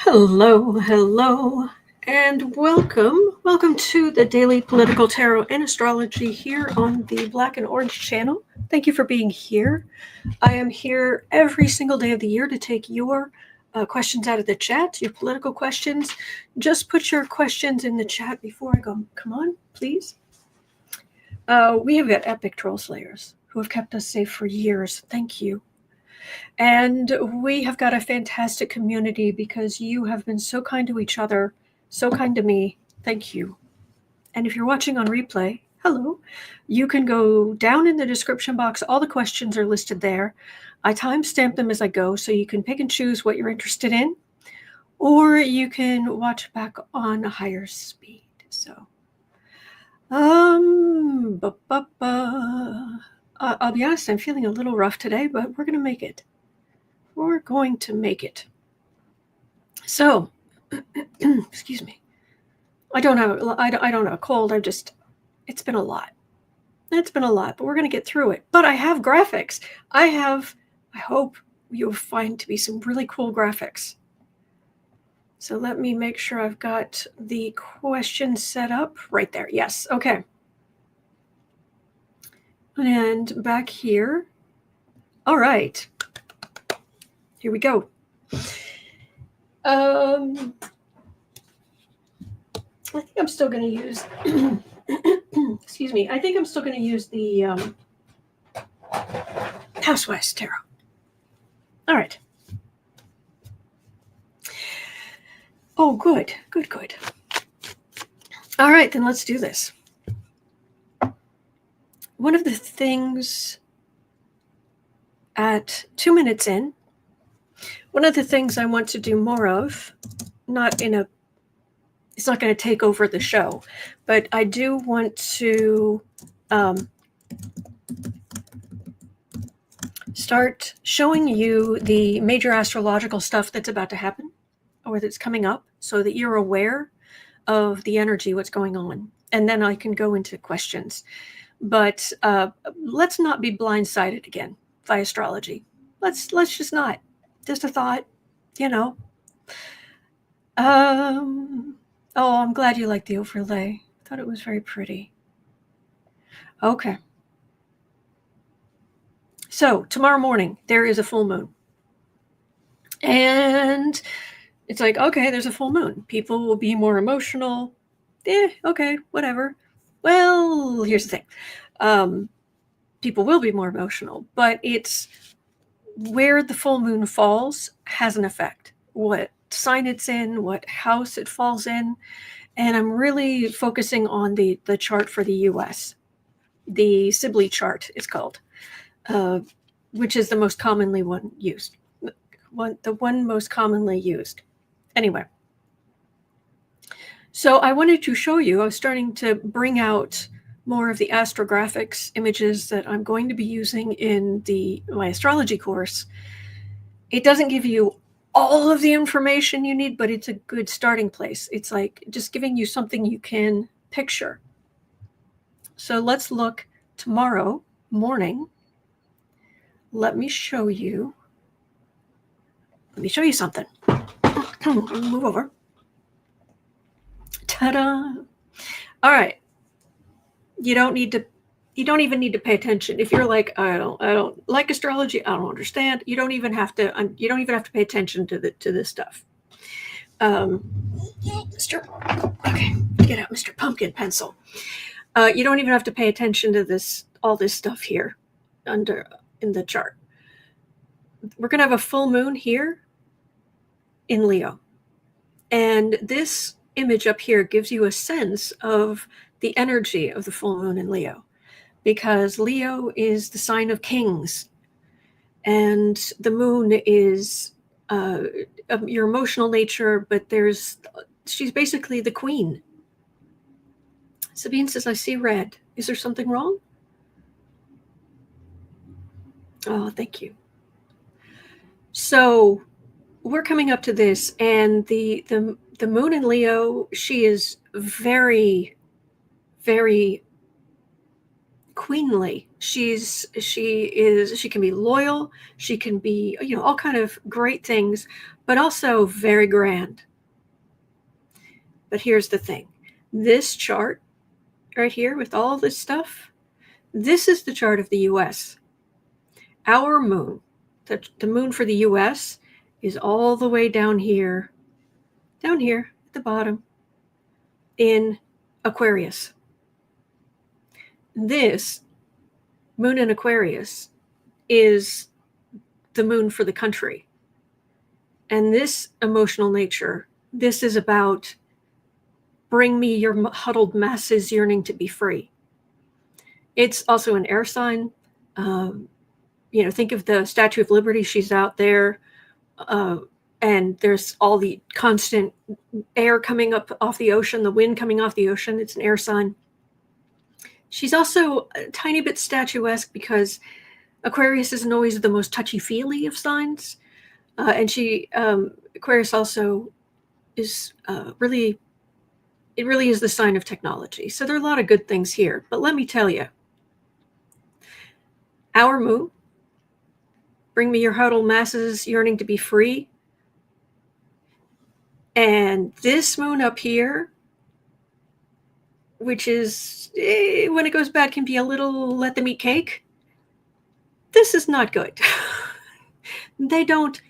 Hello, and welcome. Welcome to the Daily Political Tarot and Astrology here on the Black and Orange channel. Thank you for being here. I am here every single day of the year to take your questions out of the chat, your political questions. Just put your questions in the chat before I go. Come on, please. We have got epic troll slayers who have kept us safe for years. Thank you. And we have got a fantastic community because you have been so kind to each other, so kind to me. Thank you. And if you're watching on replay, hello. You can go down in the description box. All the questions are listed there. I timestamp them as I go, so you can pick and choose what you're interested in, or you can watch back on a higher speed. So, I'll be honest, I'm feeling a little rough today, but we're going to make it. We're going to make it. So, excuse me. I don't have a cold. It's been a lot. It's been a lot, but we're going to get through it. But I have graphics. I hope you'll find to be some really cool graphics. So let me make sure I've got the question set up right there. Yes. Okay. And back here. All right. Here we go. I think I'm still going to use, excuse me, I think I'm still going to use the Housewives Tarot. All right. Oh, good. All right, then let's do this. One of the things at 2 minutes in, one of the things I want to do more of, it's not going to take over the show, but I do want to start showing you the major astrological stuff that's about to happen or that's coming up so that you're aware of the energy, what's going on. And then I can go into questions. But let's not be blindsided again by astrology. Let's just not. Just a thought, you know. Oh, I'm glad you liked the overlay. I thought it was very pretty. Okay. So tomorrow morning, there is a full moon. And it's like, okay, there's a full moon. People will be more emotional. Okay, whatever. Well, here's the thing. People will be more emotional, but it's where the full moon falls has an effect. What sign it's in, what house it falls in. And I'm really focusing on the chart for the US. The Sibley chart is called, which is the most commonly used. The one most commonly used. Anyway. So I wanted to show you, I was starting to bring out more of the AstroGraphics images that I'm going to be using in my astrology course. It doesn't give you all of the information you need, but it's a good starting place. It's like just giving you something you can picture. So let's look tomorrow morning. Let me show you something. Move over. Ta-da! All right. You don't even need to pay attention. If you're like, I don't like astrology, I don't understand. You don't even have to pay attention to this stuff. Okay, get out Mr. Pumpkin Pencil. You don't even have to pay attention to all this stuff here in the chart. We're gonna have a full moon here in Leo. And this image up here gives you a sense of the energy of the full moon in Leo, because Leo is the sign of kings, and the moon is your emotional nature, but she's basically the queen. Sabine says, I see red. Is there something wrong? Oh, thank you. So we're coming up to this, and the moon in Leo, she is very, very queenly. She can be loyal. She can be, all kind of great things, but also very grand. But here's the thing. This chart right here with all this stuff, this is the chart of the US. Our moon, the moon for the US is all the way down here at the bottom in Aquarius. This moon in Aquarius is the moon for the country. And this emotional nature, this is about bring me your huddled masses yearning to be free. It's also an air sign. Think of the Statue of Liberty. She's out there. And there's all the constant air coming up off the ocean, the wind coming off the ocean. It's an air sign. She's also a tiny bit statuesque because Aquarius isn't always the most touchy-feely of signs. And Aquarius also is really is the sign of technology. So there are a lot of good things here. But let me tell you, our moon, bring me your huddled masses yearning to be free. And this moon up here, which is, when it goes bad, can be a little let them eat cake. This is not good. They don't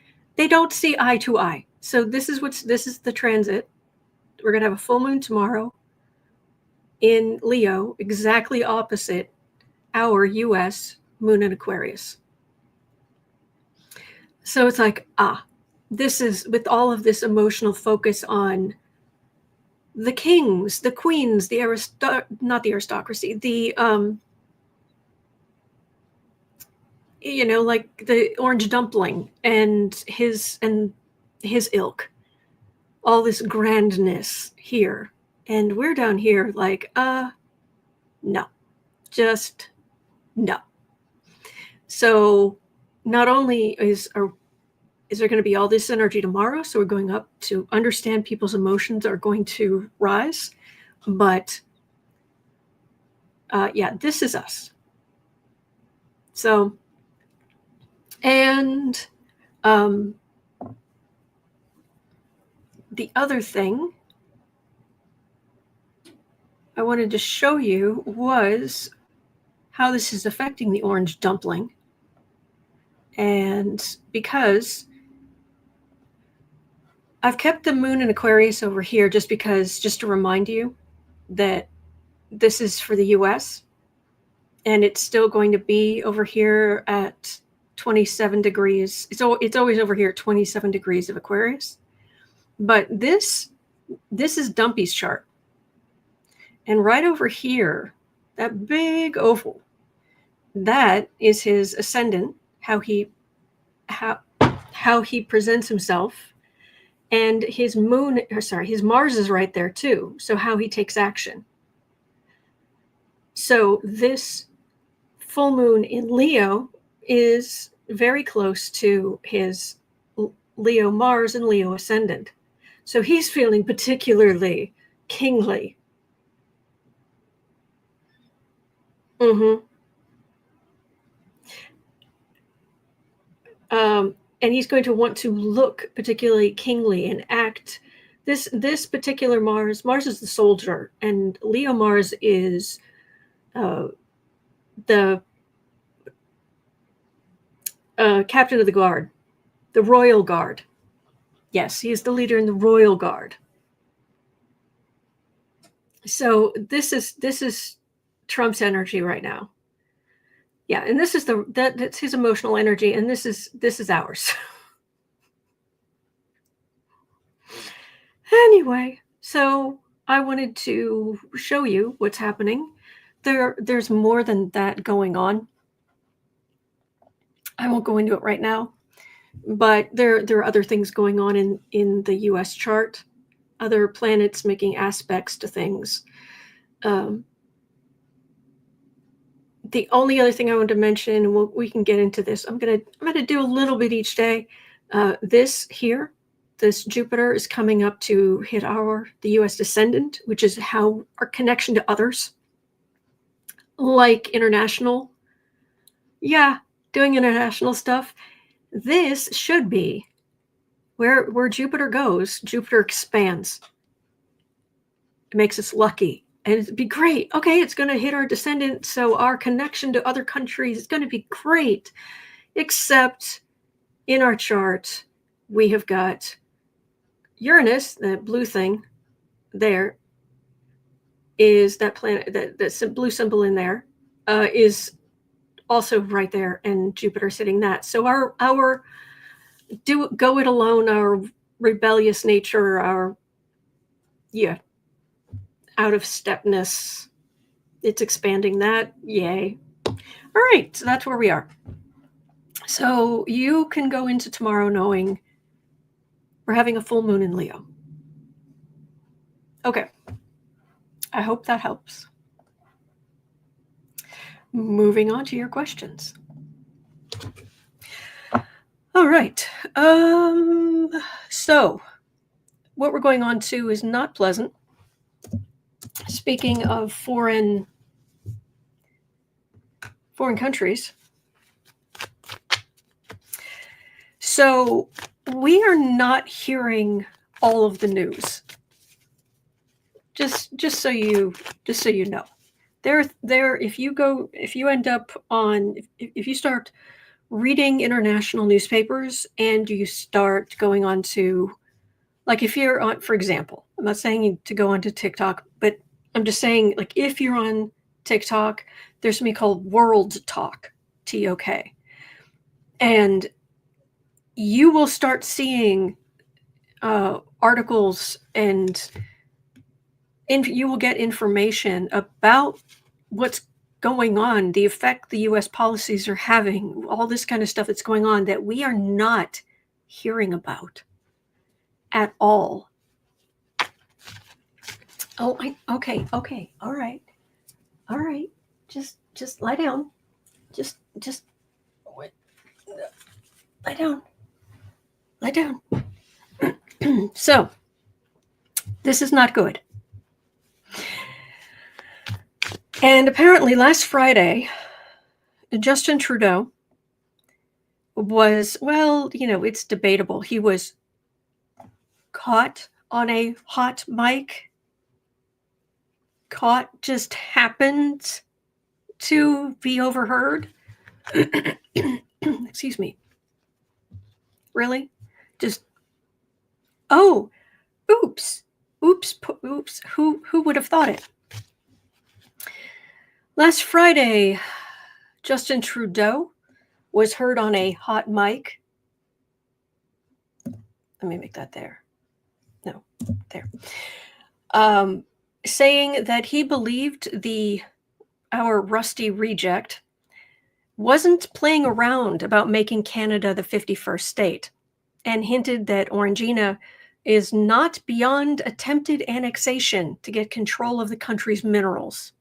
see eye to eye. So this is the transit. We're going to have a full moon tomorrow in Leo, exactly opposite our US moon in Aquarius. So it's like, this is with all of this emotional focus on the kings, the queens, not the aristocracy, like the orange dumpling and his ilk, all this grandness here. And we're down here like, no, just no. So not only is there going to be all this energy tomorrow, so we're going up to understand people's emotions are going to rise, but this is us. So, and the other thing I wanted to show you was how this is affecting the orange dumpling. And because I've kept the moon in Aquarius over here just to remind you that this is for the US, and it's still going to be over here at 27 degrees. It's always over here at 27 degrees of Aquarius. But this is Dumpy's chart. And right over here, that big oval, that is his ascendant, how he presents himself. And his Mars is right there too. So how he takes action. So this full moon in Leo is very close to his Leo Mars and Leo ascendant. So he's feeling particularly kingly. And he's going to want to look particularly kingly and act. This particular Mars is the soldier, and Leo Mars is the captain of the guard, the royal guard. Yes, he is the leader in the royal guard. So this is Trump's energy right now. Yeah, and this is that's his emotional energy, and this is ours. Anyway, so I wanted to show you what's happening. There's more than that going on. I won't go into it right now, but there are other things going on in the US chart, other planets making aspects to things. The only other thing I want to mention, and we can get into this, I'm gonna do a little bit each day. This Jupiter is coming up to hit the U.S. descendant, which is how our connection to others. like international, doing international stuff. This should be where Jupiter goes. Jupiter expands. It makes us lucky. And it'd be great. Okay, it's going to hit our descendants, so our connection to other countries is going to be great. Except in our chart, we have got Uranus, that blue thing there, is that planet, that blue symbol in there, is also right there, and Jupiter sitting that. So our go it alone, our rebellious nature, our out of stepness, it's expanding that. Yay. All right, so that's where we are. So you can go into tomorrow knowing we're having a full moon in Leo. Okay. I hope that helps. Moving on to your questions. All right. So what we're going on to is not pleasant. Speaking of foreign countries. So we are not hearing all of the news. Just so you know. If you end up on, if you start reading international newspapers and you start going on to, like if you're on, for example, I'm not saying to go onto TikTok, but I'm just saying, like, if you're on TikTok, there's something called World Talk, TOK. And you will start seeing articles, and you will get information about what's going on, the effect the U.S. policies are having, all this kind of stuff that's going on that we are not hearing about at all. Oh, okay, all right. Just lie down. Just lie down. Lie down. So, this is not good. And apparently last Friday, Justin Trudeau was, well, it's debatable. He was caught on a hot mic. Caught just happened to be overheard. Excuse me. Really? Just, oh, oops. Who would have thought it? Last Friday, Justin Trudeau was heard on a hot mic. Let me make that there. No, there. Saying that he believed our rusty reject wasn't playing around about making Canada the 51st state, and hinted that Orangina is not beyond attempted annexation to get control of the country's minerals.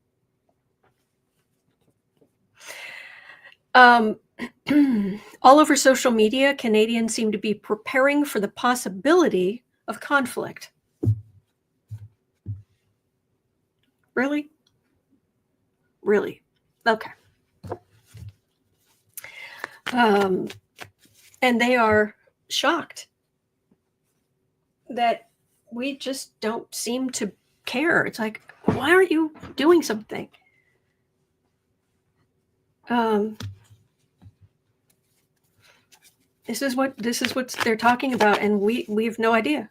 All over social media, Canadians seem to be preparing for the possibility of conflict. Really? Really? Okay. And they are shocked that we just don't seem to care. It's like, why aren't you doing something? This is what they're talking about, and we have no idea.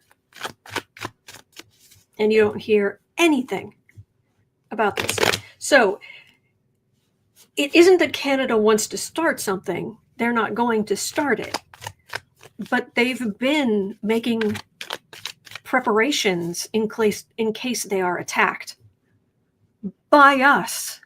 And you don't hear anything about this. So it isn't that Canada wants to start something. They're not going to start it. But they've been making preparations in case they are attacked by us.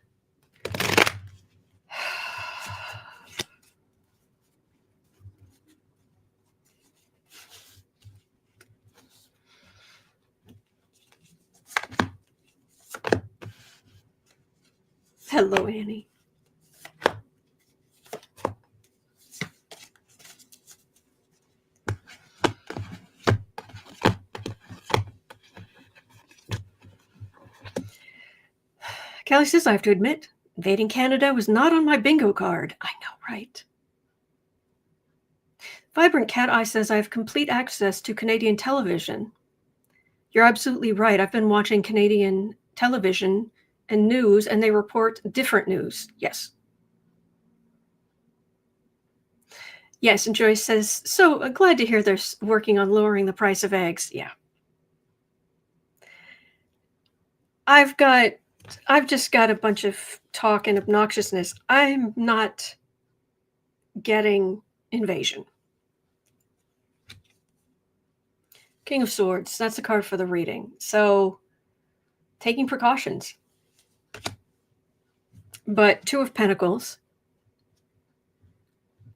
Hello, Annie. Callie says, I have to admit, Invading Canada was not on my bingo card. I know, right? Vibrant Cat Eye says I have complete access to Canadian television. You're absolutely right. I've been watching Canadian television and news, and they report different news. Yes. Yes, and Joyce says, so glad to hear they're working on lowering the price of eggs. Yeah. I've just got a bunch of talk and obnoxiousness. I'm not getting invasion. King of Swords, that's the card for the reading. So, taking precautions. But Two of Pentacles,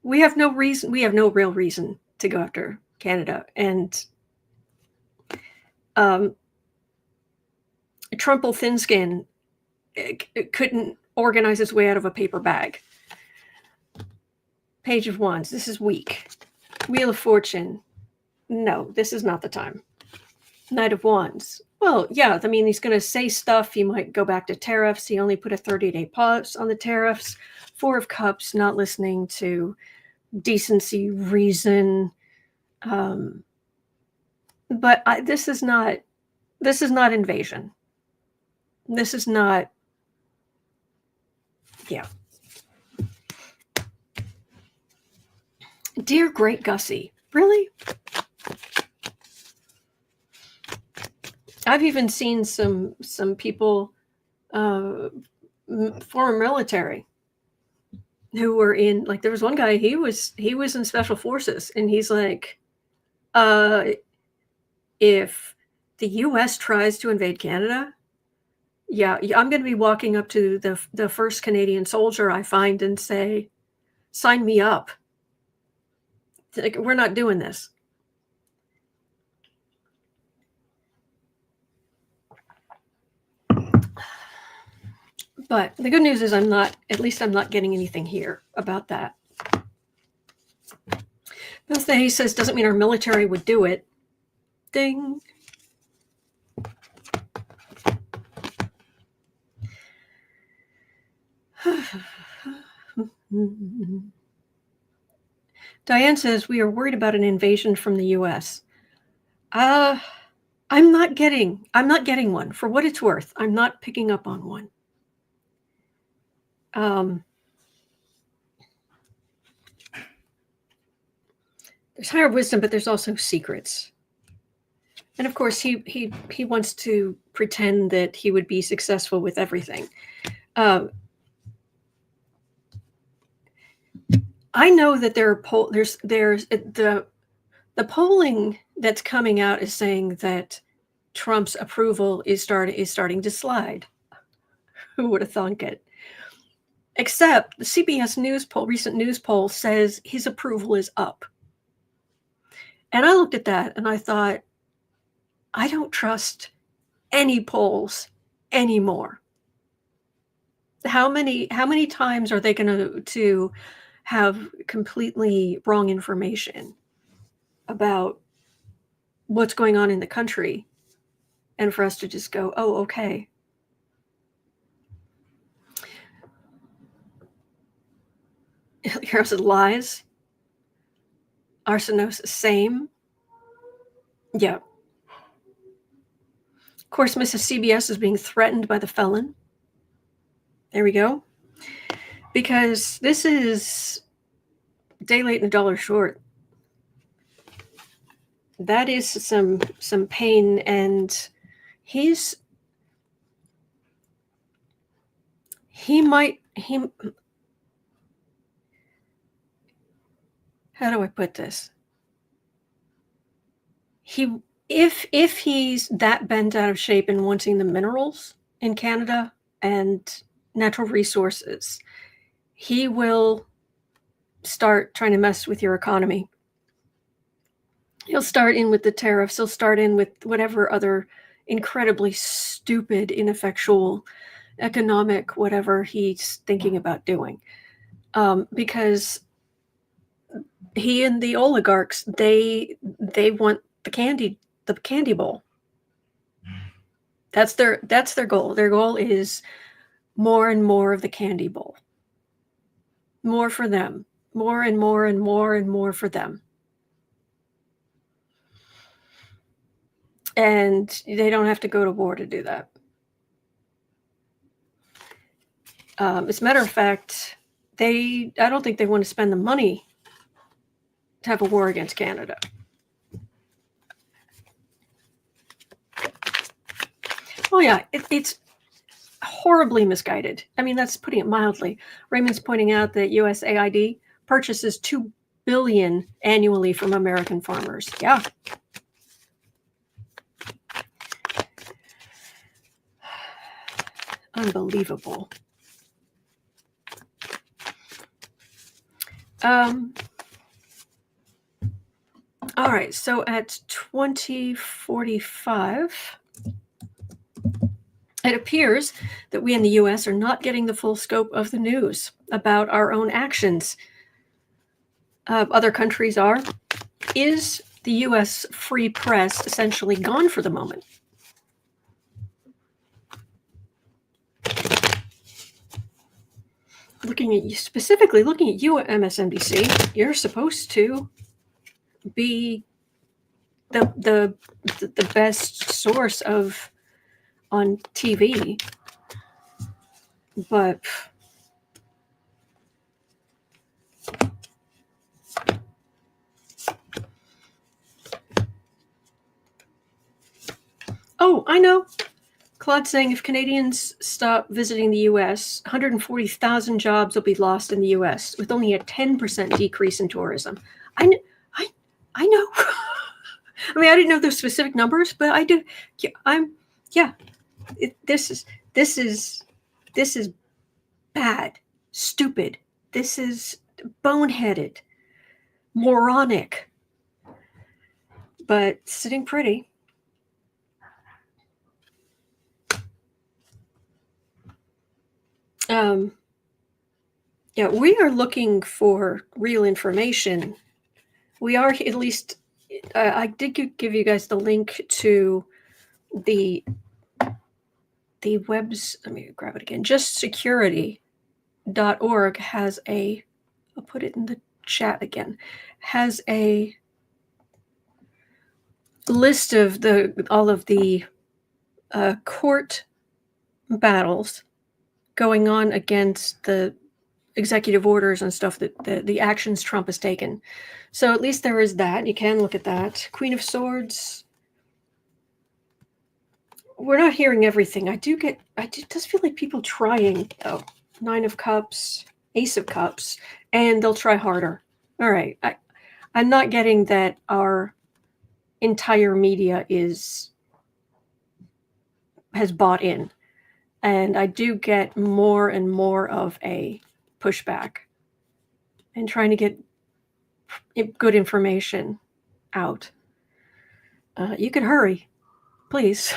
we have no real reason to go after Canada. And Trumple Thinskin couldn't organize his way out of a paper bag. Page of Wands, this is weak. Wheel of Fortune, no, this is not the time. Knight of Wands, well, yeah, I mean, he's going to say stuff. He might go back to tariffs. He only put a 30-day pause on the tariffs. Four of Cups, not listening to decency, reason. But this is not invasion. This is not, yeah. Dear Great Gussie, really? I've even seen some people, former military, who were in, like, there was one guy, he was in special forces, and he's like, if the U.S. tries to invade Canada, yeah, I'm going to be walking up to the first Canadian soldier I find and say, sign me up. Like, we're not doing this. But the good news is I'm not getting anything here about that. Bill He says, doesn't mean our military would do it. Ding. Diane says, we are worried about an invasion from the U.S. I'm not getting one. For what it's worth, I'm not picking up on one. There's higher wisdom, but there's also secrets. And of course, he wants to pretend that he would be successful with everything. I know that there are there's the polling that's coming out is saying that Trump's approval is starting to slide. Who would have thunk it? Except the CBS News poll, recent news poll, says his approval is up. And I looked at that and I thought, I don't trust any polls anymore. How many times are they going to have completely wrong information about what's going on in the country, and for us to just go, oh, okay. Hero said lies. Arsenosis, same. Yeah. Of course, Mrs. CBS is being threatened by the felon. There we go. Because this is day late and a dollar short. That is some pain, and he how do I put this? If he's that bent out of shape and wanting the minerals in Canada and natural resources, he will start trying to mess with your economy. He'll start in with the tariffs. He'll start in with whatever other incredibly stupid, ineffectual, economic, whatever he's thinking about doing. Because he and the oligarchs, they want the candy bowl. That's their goal. Their goal is more and more of the candy bowl. More for them. More and more and more and more for them. And they don't have to go to war to do that. As a matter of fact, I don't think they want to spend the money to have a war against Canada. Oh yeah, it's horribly misguided. I mean, that's putting it mildly. Raymond's pointing out that USAID purchases $2 billion annually from American farmers. Yeah. Unbelievable. All right, so at 2045, it appears that we in the U.S. are not getting the full scope of the news about our own actions. Other countries are. Is the U.S. free press essentially gone for the moment? Specifically looking at you at MSNBC, you're supposed to be the best source of on TV, but oh, I know. Claude's saying if Canadians stop visiting the U.S., 140,000 jobs will be lost in the U.S. with only a 10% decrease in tourism. I know. I mean, I didn't know the specific numbers, but I do. Yeah, this is bad, stupid. This is boneheaded, moronic, but sitting pretty. Yeah, we are looking for real information. We are, at least, I did give you guys the link to the webs. Let me grab it again. JustSecurity.org has I'll put it in the chat again, has a list of all of the court battles going on against the executive orders and stuff that the actions Trump has taken. So at least there is that. You can look at that. Queen of Swords. We're not hearing everything. It does feel like people trying. Oh, Nine of Cups, Ace of Cups, and they'll try harder. All right. I'm not getting that our entire media has bought in. And I do get more and more of a pushback and trying to get good information out. You could hurry, please.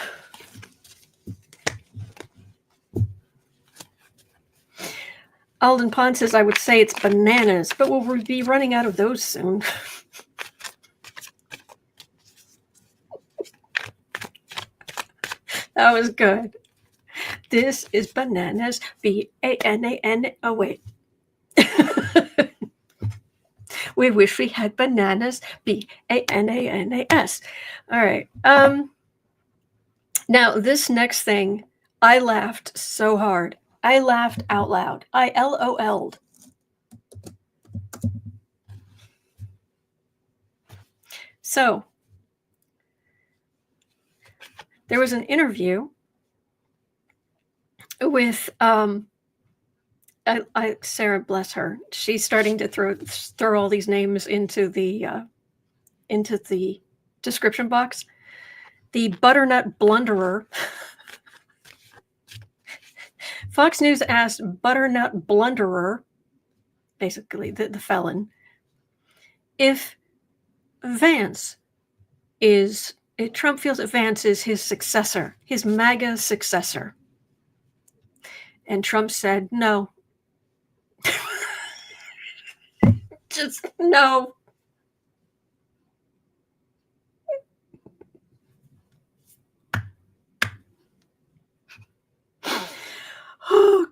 Alden Pond says, I would say it's bananas, but we'll be running out of those soon. That was good. This is bananas, B-A-N-A-N. Oh, wait. We wish we had bananas, B-A-N-A-N-A-S. All right. Now, this next thing, I laughed so hard. I laughed out loud. I LOL'd. So, there was an interview with Sarah, bless her. She's starting to throw all these names into the description box. The Butternut Blunderer. Fox News asked Butternut Blunderer, basically the felon, if Trump feels that Vance is his successor, his MAGA successor. And Trump said, no. Just no. Oh,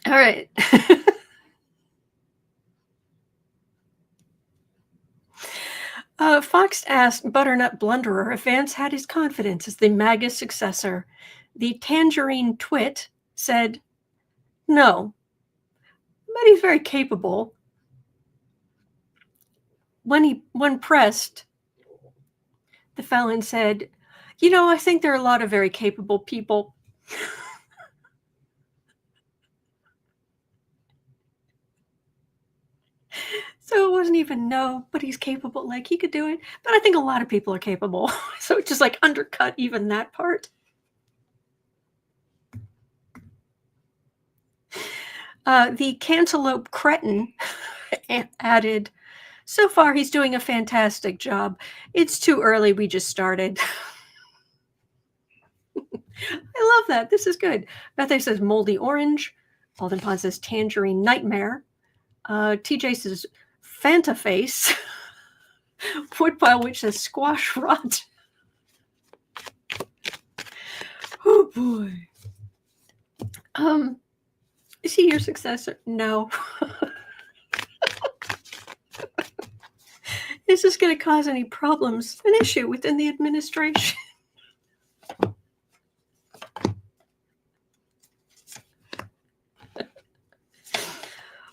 All right. Fox asked Butternut Blunderer if Vance had his confidence as the MAGA successor. The Tangerine Twit said, no, but he's very capable. When pressed, the felon said, I think there are a lot of very capable people. So it wasn't even no, but he's capable. Like, he could do it. But I think a lot of people are capable. So it just like undercut even that part. The Cantaloupe Cretin added, so far he's doing a fantastic job. It's too early. We just started. I love that. This is good. Bethay says moldy orange. Alden Pond says tangerine nightmare. TJ says Fanta face. Woodpile Witch says squash rot. Oh boy. Is he your successor? No. Is this going to cause any problems? An issue within the administration?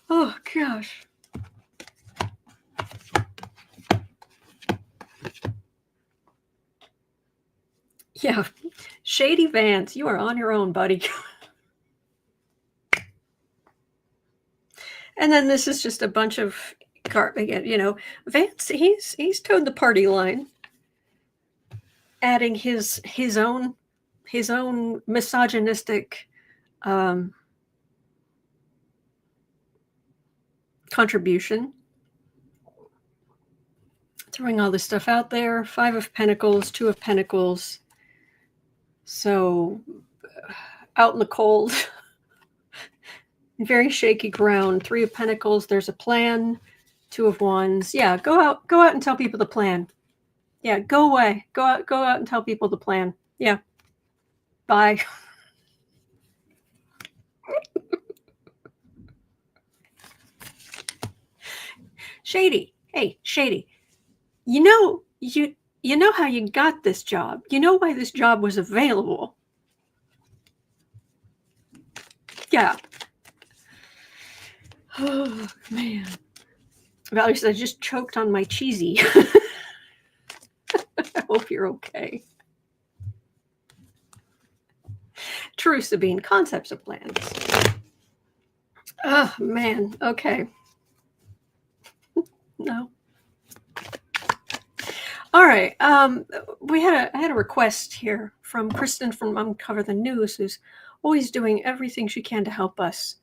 Oh gosh. Yeah. Shady Vance, you are on your own, buddy. And then this is just a bunch of Vance, he's towed the party line, adding his own misogynistic contribution, throwing all this stuff out there. 5 of Pentacles, 2 of Pentacles. So out in the cold, very shaky ground. 3 of Pentacles, there's a plan. 2 of Wands. Yeah, go out and tell people the plan. Yeah, go away. Go out and tell people the plan. Yeah. Bye. Shady. Hey, Shady. You know how you got this job. You know why this job was available. Yeah. Oh, man. Valerie says, I just choked on my cheesy. I hope you're okay. True, Sabine. Concepts of plans. Oh, man. Okay. No. All right. I had a request here from Kristen from Uncover the News, who's always doing everything she can to help us.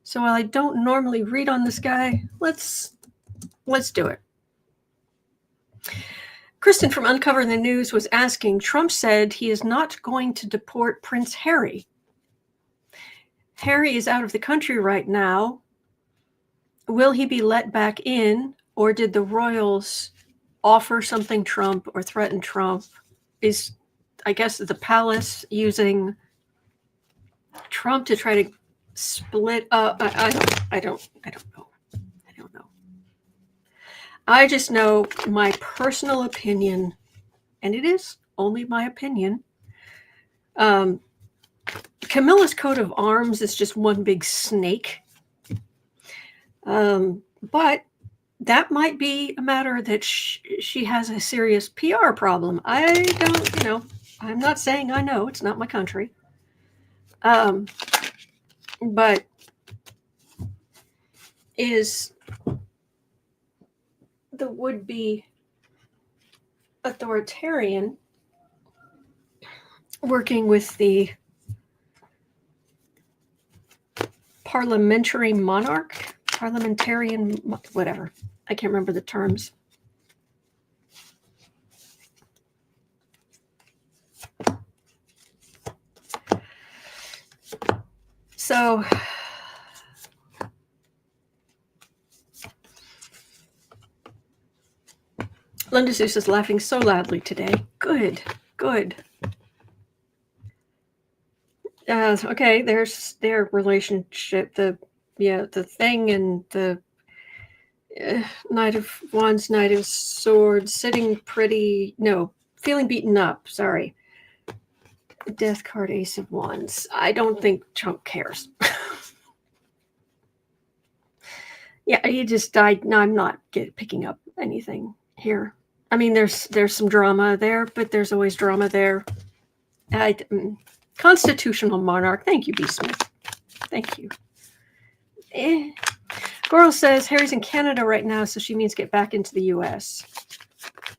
So while I don't normally read on this guy, let's do it. Kristen from Uncover the News was asking, Trump said he is not going to deport Prince Harry. Harry is out of the country right now. Will he be let back in, or did the royals offer something Trump or threaten Trump? Is, I guess, the palace using Trump to try to split up? I don't know. I just know my personal opinion, and it is only my opinion. Camilla's coat of arms is just one big snake. But that might be a matter that she has a serious PR problem. I don't, I'm not saying I know. It's not my country. But is the would-be authoritarian working with the parliamentarian, whatever. I can't remember the terms. So Linda Zeus is laughing so loudly today. Good. Okay, there's their relationship. The thing and the Knight of Wands, Knight of Swords, sitting pretty. No, feeling beaten up. Sorry. Death card, Ace of Wands. I don't think Trump cares. Yeah, he just died. No, I'm not picking up anything here. I mean, there's some drama there, but there's always drama there. Constitutional monarch. Thank you, B. Smith. Thank you. Goral says Harry's in Canada right now, so she means get back into the U.S.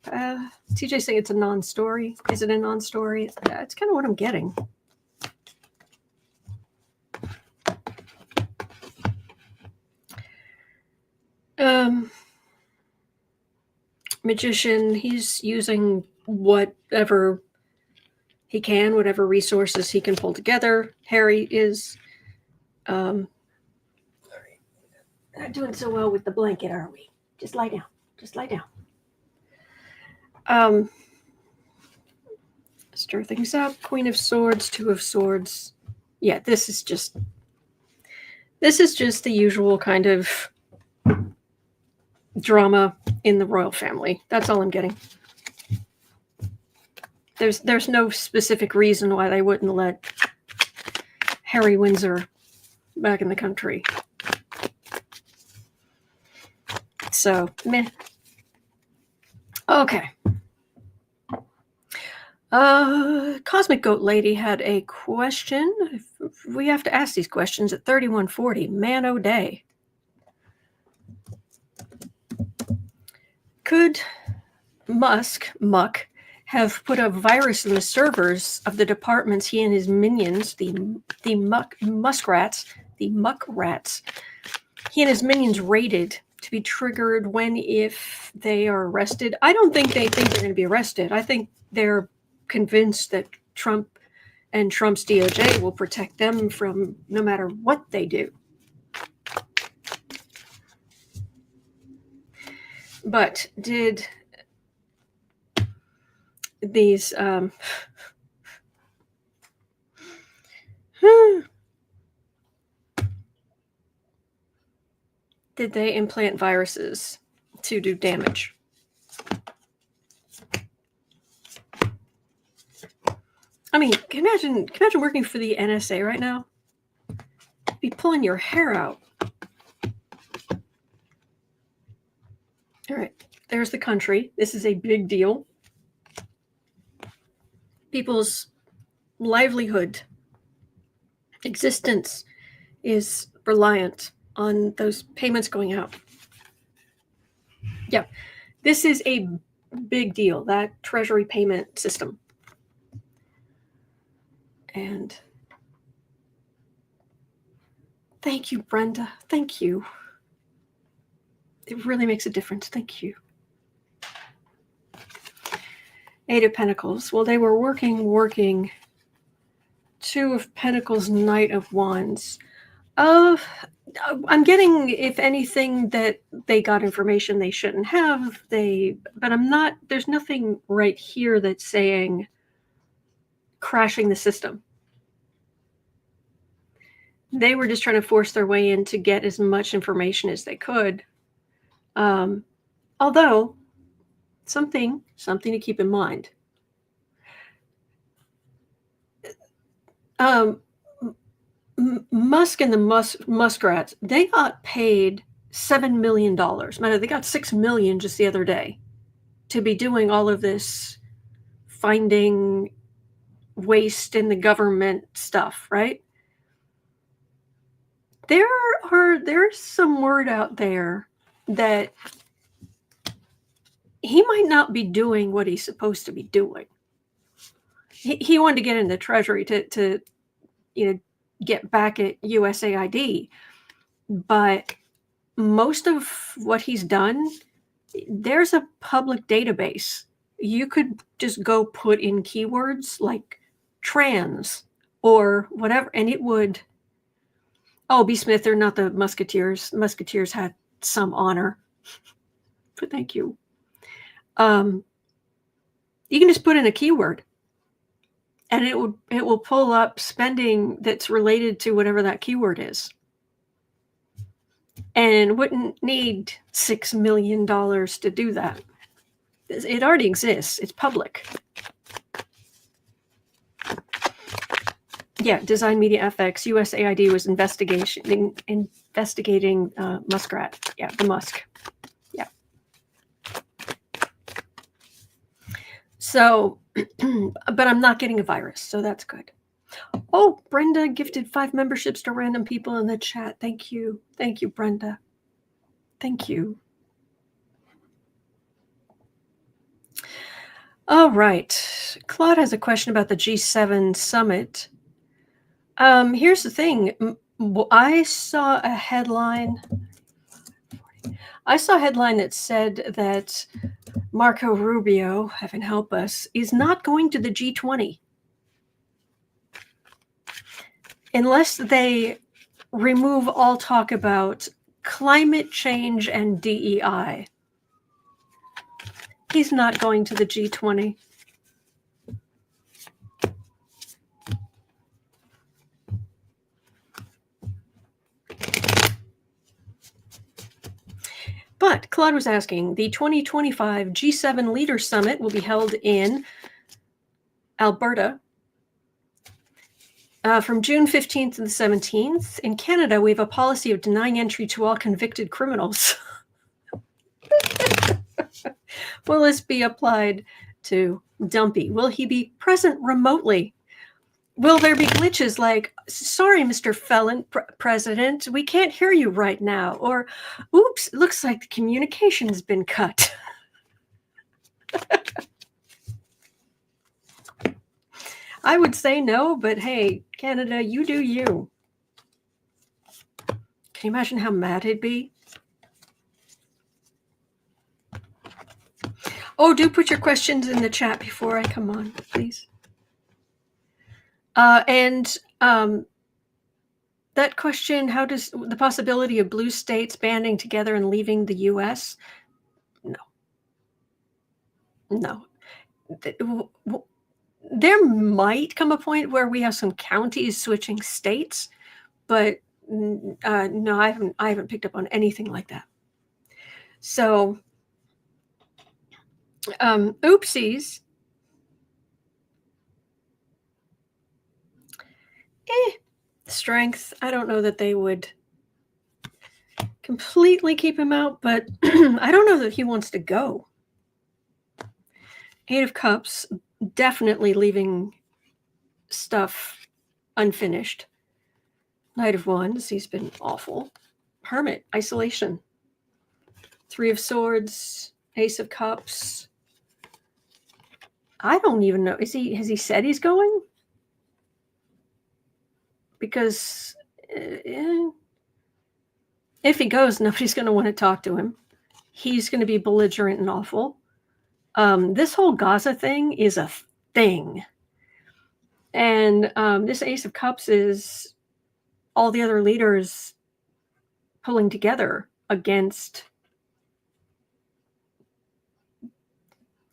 TJ saying it's a non-story. Is it a non-story? It's kind of what I'm getting. Magician, he's using whatever he can, whatever resources he can pull together. Harry is not doing so well with the blanket, are we? Just lie down. Just lie down. Stir things up. Queen of Swords, Two of Swords. Yeah, this is just the usual kind of drama in the royal family. That's all I'm getting. There's no specific reason why they wouldn't let Harry Windsor back in the country. So, meh. Okay. Cosmic Goat Lady had a question. We have to ask these questions at 3140. Man o' day. Could Muck, have put a virus in the servers of the departments he and his minions, the muskrats, he and his minions raided to be triggered when if they are arrested? I don't think they think they're going to be arrested. I think they're convinced that Trump and Trump's DOJ will protect them from no matter what they do. But did these did they implant viruses to do damage? I mean, can you imagine working for the NSA right now? You'd be pulling your hair out. All right, there's the country. This is a big deal. People's livelihood, existence is reliant on those payments going out. Yeah, this is a big deal, that treasury payment system. And thank you, Brenda. Thank you. It really makes a difference. Thank you. Eight of Pentacles. Well, they were working. Two of Pentacles, Knight of Wands. I'm getting, if anything, that they got information they shouldn't have. But I'm not, there's nothing right here that's saying crashing the system. They were just trying to force their way in to get as much information as they could. Although, something to keep in mind. Musk and the muskrats, they got paid $7 million. Matter, they got $6 million just the other day to be doing all of this finding waste in the government stuff, right? There's some word out there that he might not be doing what he's supposed to be doing. He wanted to get in the treasury to get back at USAID, but most of what he's done, there's a public database. You could just go put in keywords like trans or whatever, and it would. Oh, B. Smith, they're not the Musketeers. Musketeers had some honor, but thank you. You can just put in a keyword, and it will pull up spending that's related to whatever that keyword is, and wouldn't need $6 million to do that. It already exists. It's public. Yeah, Design Media FX, USAID was investigating Muskrat. Yeah, the Musk. Yeah. So, but I'm not getting a virus, so that's good. Oh, Brenda gifted 5 memberships to random people in the chat. Thank you. Thank you, Brenda. Thank you. All right. Claude has a question about the G7 summit. Here's the thing. I saw a headline that said that Marco Rubio, heaven help us, is not going to the G20 unless they remove all talk about climate change and DEI. He's not going to the G20. But Claude was asking, the 2025 G7 Leaders Summit will be held in Alberta from June 15th to the 17th. In Canada, we have a policy of denying entry to all convicted criminals. Will this be applied to Dumpy? Will he be present remotely? Will there be glitches like, sorry, Mr. Felon President, we can't hear you right now? Or, oops, looks like the communication has been cut. I would say no, but hey, Canada, you do you. Can you imagine how mad he'd be? Oh, do put your questions in the chat before I come on, please. That question, how does the possibility of blue states banding together and leaving the U.S.? No. There might come a point where we have some counties switching states, but no, I haven't picked up on anything like that. So, oopsies. Strength, I don't know that they would completely keep him out, but I don't know that he wants to go. 8 of Cups, definitely leaving stuff unfinished. Knight of Wands, he's been awful. Hermit, isolation. 3 of Swords, Ace of Cups. I don't even know. Has he said he's going? Because if he goes, nobody's going to want to talk to him. He's going to be belligerent and awful. This whole Gaza thing is a thing. And this Ace of Cups is all the other leaders pulling together against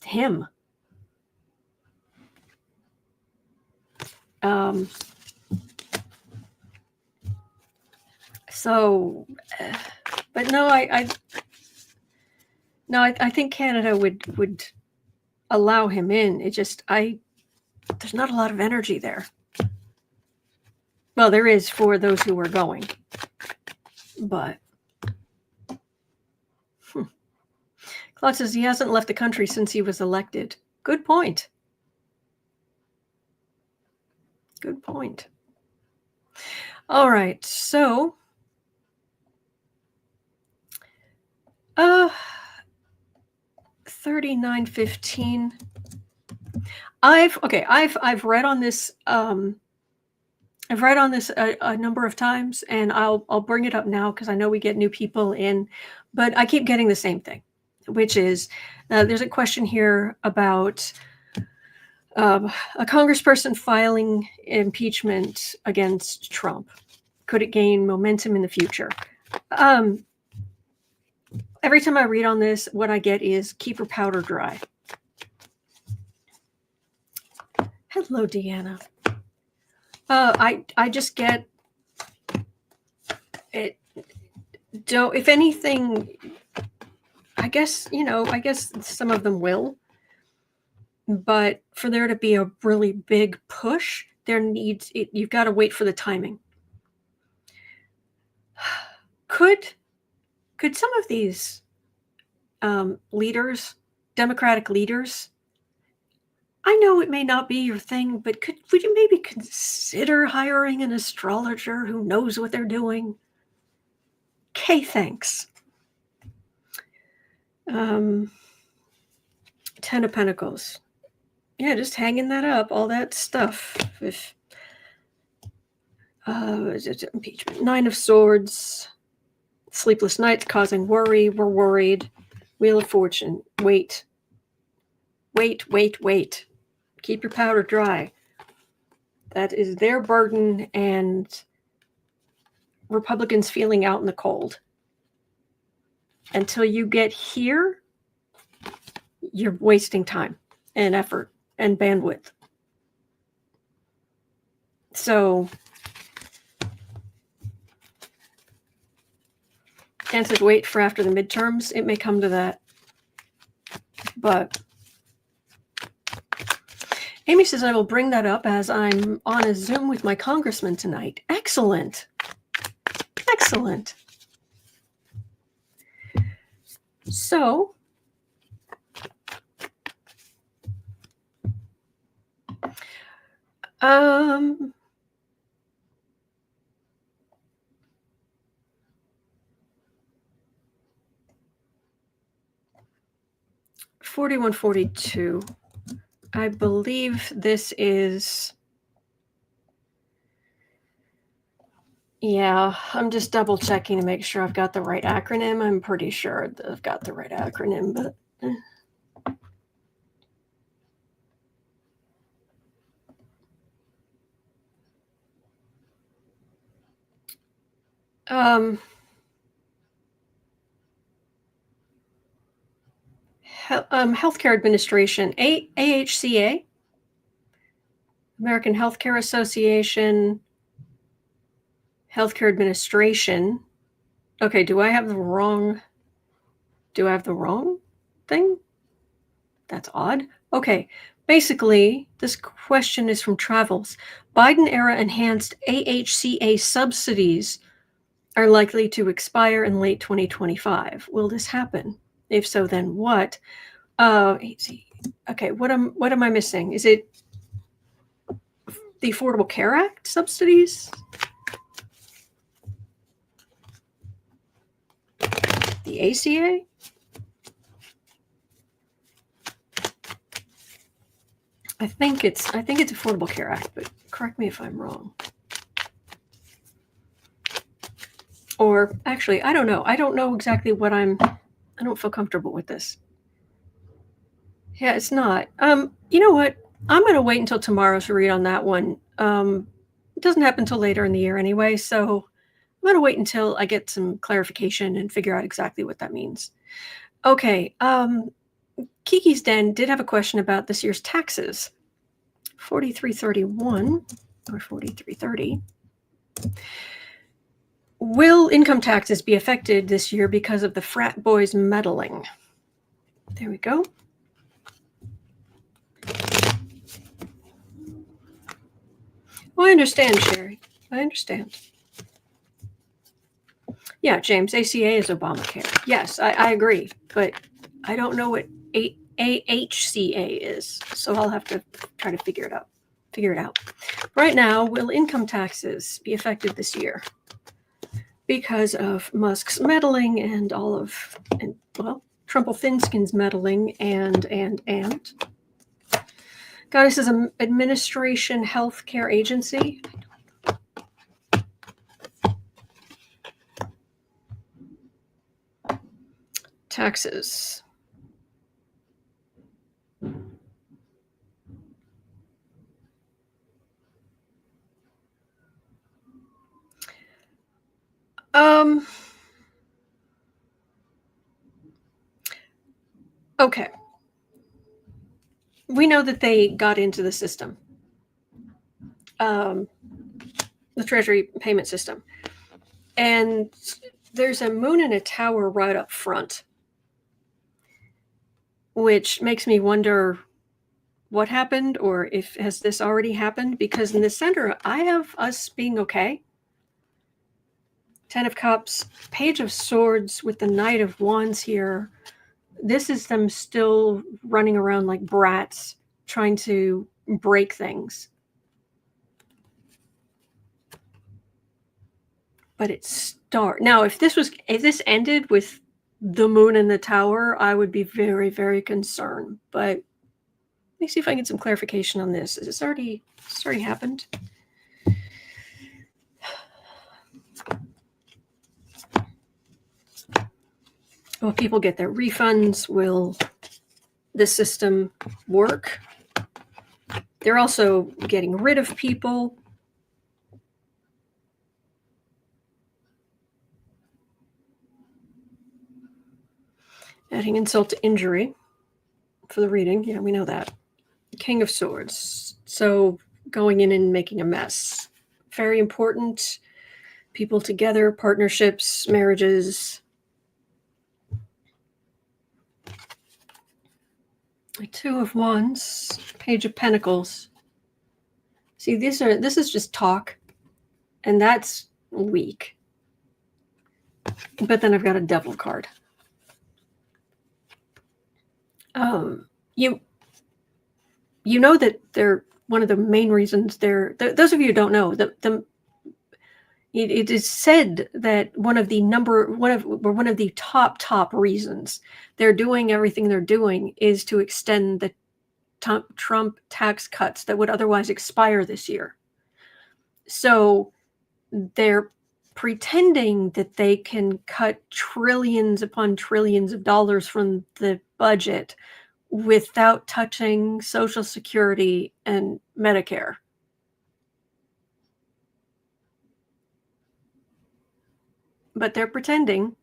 him. But no, I think Canada would allow him in. It just, there's not a lot of energy there. Well, there is for those who are going, but Claude says he hasn't left the country since he was elected. Good point. Good point. All right, so 3915. I've read on this. I've read on this a number of times, and I'll bring it up now because I know we get new people in, but I keep getting the same thing, which is there's a question here about a congressperson filing impeachment against Trump. Could it gain momentum in the future? Every time I read on this, what I get is keep your powder dry. Hello, Deanna. I just get it. Don't, if anything, I guess, I guess some of them will. But for there to be a really big push, you've got to wait for the timing. Could some of these leaders, Democratic leaders, I know it may not be your thing, but would you maybe consider hiring an astrologer who knows what they're doing? Okay, thanks. 10 of Pentacles. Yeah, just hanging that up, all that stuff. If impeachment. 9 of Swords. Sleepless nights causing worry. We're worried. Wheel of Fortune. Wait. Keep your powder dry. That is their burden, and Republicans feeling out in the cold. Until you get here, you're wasting time and effort and bandwidth. So, Dan says wait for after the midterms. It may come to that. But Amy says, I will bring that up as I'm on a Zoom with my congressman tonight. Excellent. Excellent. So, um, 4142. I believe this is, yeah, I'm just double checking to make sure I've got the right acronym. I'm pretty sure that I've got the right acronym, but Healthcare Administration, AHCA, American Healthcare Association, Healthcare Administration. Okay, do I have the wrong thing? That's odd. Okay, basically, this question is from Travels. Biden-era enhanced AHCA subsidies are likely to expire in late 2025. Will this happen? If so, then what? Okay, what am I missing? Is it the Affordable Care Act subsidies? The ACA? I think it's Affordable Care Act, but correct me if I'm wrong. Or actually, I don't know. I don't know exactly what I don't feel comfortable with this. Yeah, it's not. You know what? I'm going to wait until tomorrow to read on that one. It doesn't happen until later in the year anyway, so I'm going to wait until I get some clarification and figure out exactly what that means. Okay. Kiki's Den did have a question about this year's taxes. 4331 or 4330. Will income taxes be affected this year because of the frat boys meddling? There we go. Well, I understand, Sherry. I understand. Yeah, James, ACA is Obamacare. Yes, I agree, but I don't know what AHCA is, so I'll have to try to figure it out. Right now, will income taxes be affected this year because of Musk's meddling and Trump-Finskin's meddling and Goddess is an administration healthcare agency. Taxes. Okay. We know that they got into the system. the Treasury payment system. And there's a moon and a tower right up front, which makes me wonder what happened, or if has this already happened, because in the center I have us being okay. Ten of Cups, Page of Swords with the Knight of Wands here. This is them still running around like brats trying to break things. But it's dark. Now, if this ended with the moon and the tower, I would be very, very concerned. But let me see if I can get some clarification on this. Is this already happened? Will people get their refunds? Will the system work? They're also getting rid of people. Adding insult to injury for the reading. Yeah, we know that. King of Swords. So going in and making a mess. Very important. People together, partnerships, marriages. Two of Wands, Page of Pentacles. See, this is just talk, and that's weak. But then I've got a Devil card. You know that they're one of the main reasons they're those of you who don't know, it is said that one of the top reasons they're doing everything they're doing is to extend the Trump tax cuts that would otherwise expire this year. So they're pretending that they can cut trillions upon trillions of dollars from the budget without touching Social Security and Medicare. But they're pretending.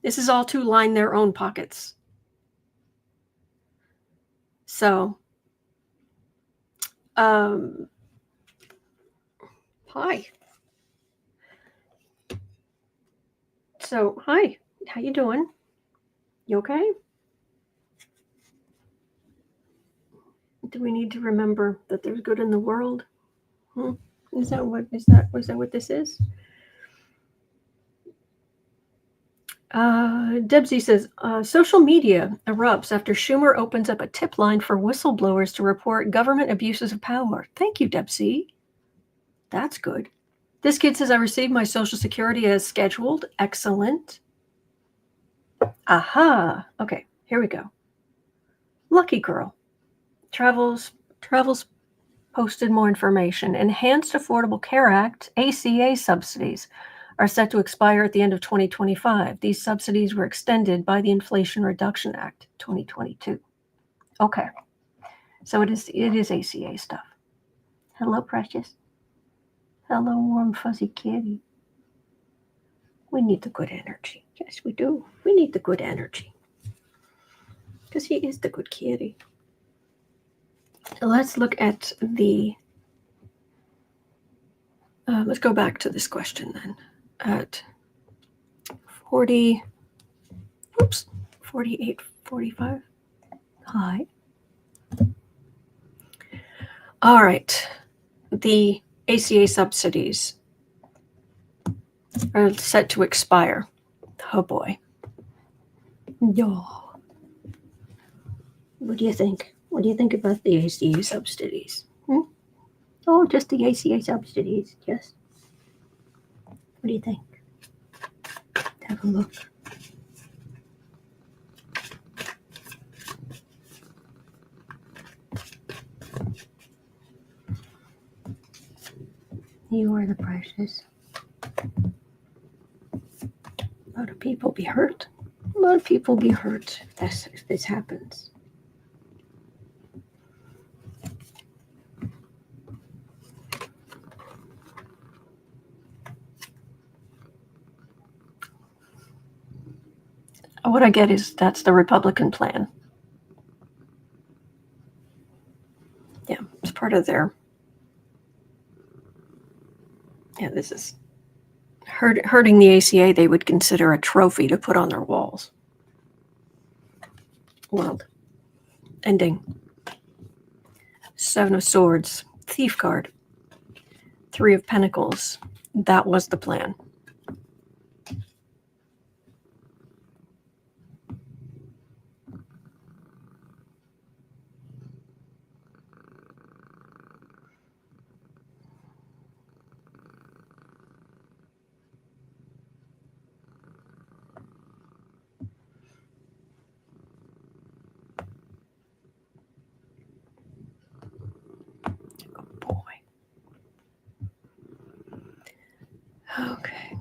This is all to line their own pockets. So, hi. So, hi. How you doing? You okay? Do we need to remember that there's good in the world? Was that what this is? Debsy says, social media erupts after Schumer opens up a tip line for whistleblowers to report government abuses of power. Thank you, Debsy. That's good. This kid says, I received my Social Security as scheduled. Excellent. Aha. Okay, here we go. Lucky girl. Travels posted more information. Enhanced Affordable Care Act, ACA subsidies are set to expire at the end of 2025. These subsidies were extended by the Inflation Reduction Act 2022. Okay. So it is ACA stuff. Hello, precious. Hello, warm, fuzzy kitty. We need the good energy. Yes, we do. We need the good energy. Because he is the good kitty. Let's look at the... let's go back to this question then. At 48:45. Hi. All right. The ACA subsidies are set to expire. Oh boy. No. What do you think? What do you think about the ACA subsidies? Oh, just the ACA subsidies. Just. What do you think? Have a look. You are the precious. A lot of people be hurt. A lot of people be hurt if this happens. What I get is that's the Republican plan. Yeah, it's part of their. Yeah, this is hurting the ACA. They would consider a trophy to put on their walls. World ending. 7 of Swords, Thief card, 3 of Pentacles. That was the plan. Okay.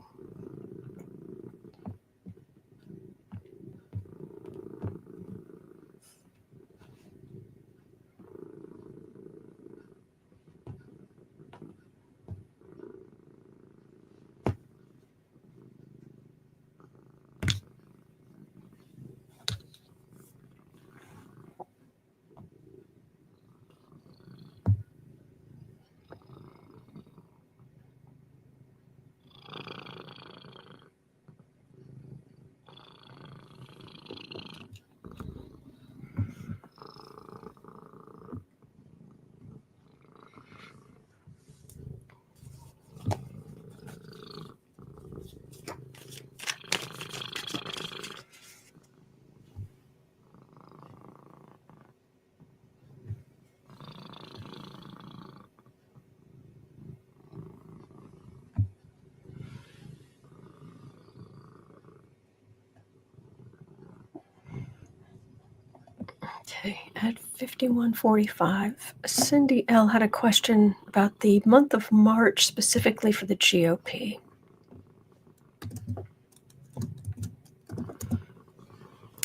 Okay, at 51:45, Cindy L. had a question about the month of March, specifically for the GOP.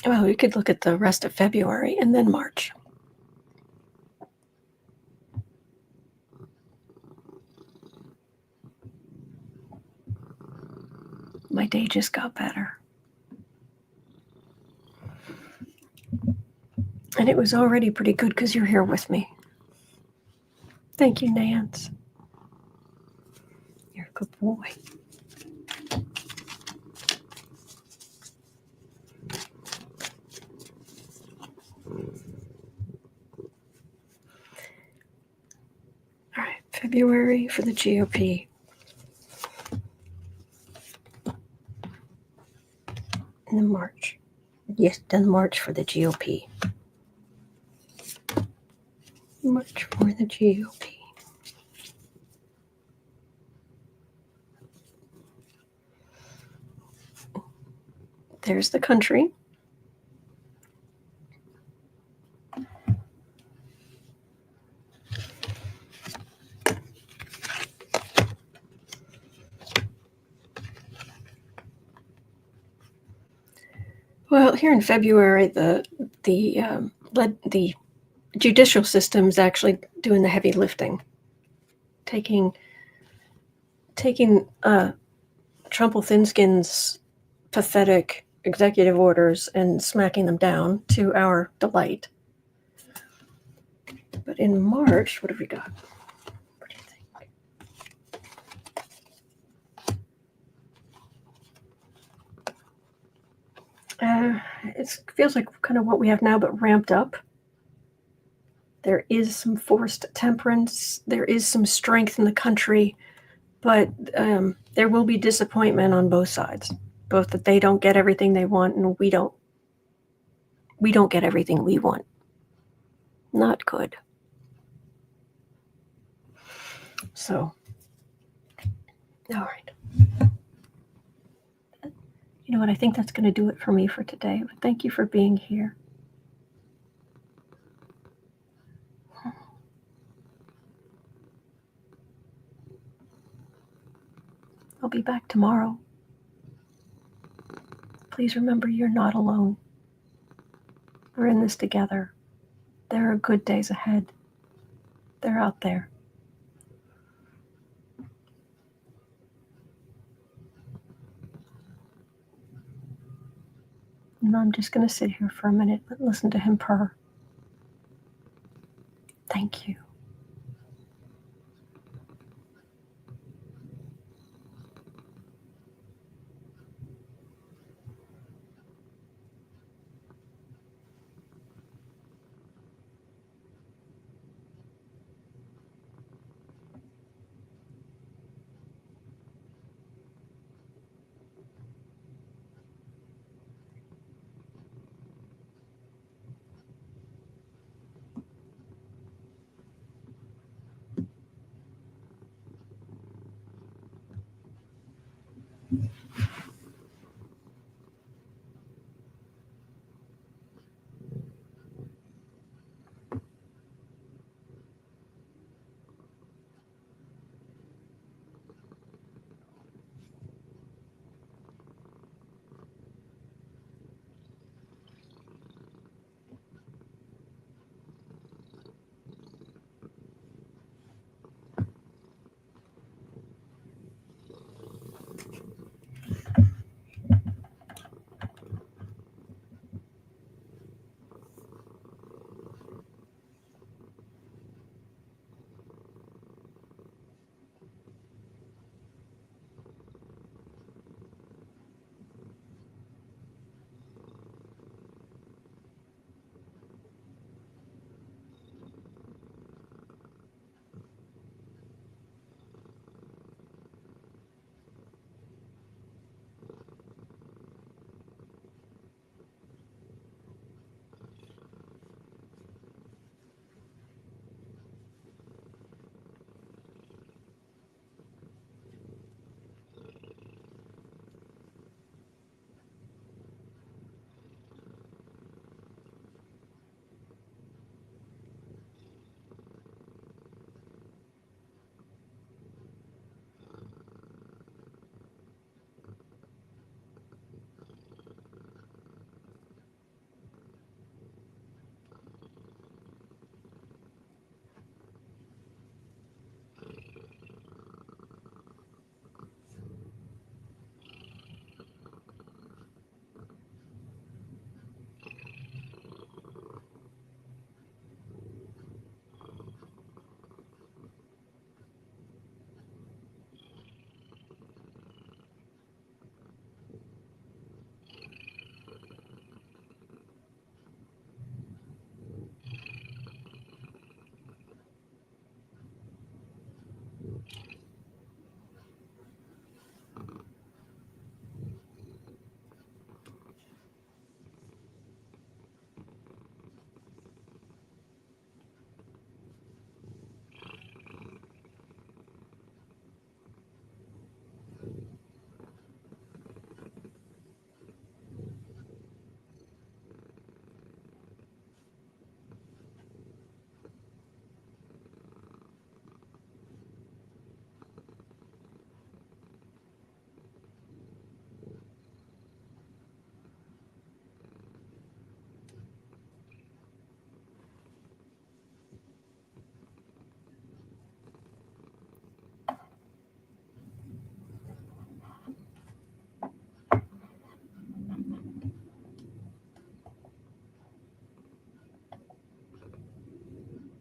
Well, we could look at the rest of February and then March. My day just got better. And it was already pretty good because you're here with me. Thank you, Nance. You're a good boy. All right, February for the GOP. And then March. Yes, then March for the GOP. March for the GOP. There's the country. Well, here in February, the judicial system is actually doing the heavy lifting, taking Trumpel-Thinskin's pathetic executive orders and smacking them down to our delight. But in March, what have we got? What do you think? It feels like kind of what we have now, but ramped up. There is some forced temperance. There is some strength in the country, but there will be disappointment on both sides. Both that they don't get everything they want and we don't get everything we want. Not good. So, all right. You know what? I think that's going to do it for me for today. But thank you for being here. I'll be back tomorrow. Please remember you're not alone. We're in this together. There are good days ahead. They're out there. And I'm just going to sit here for a minute and listen to him purr. Thank you.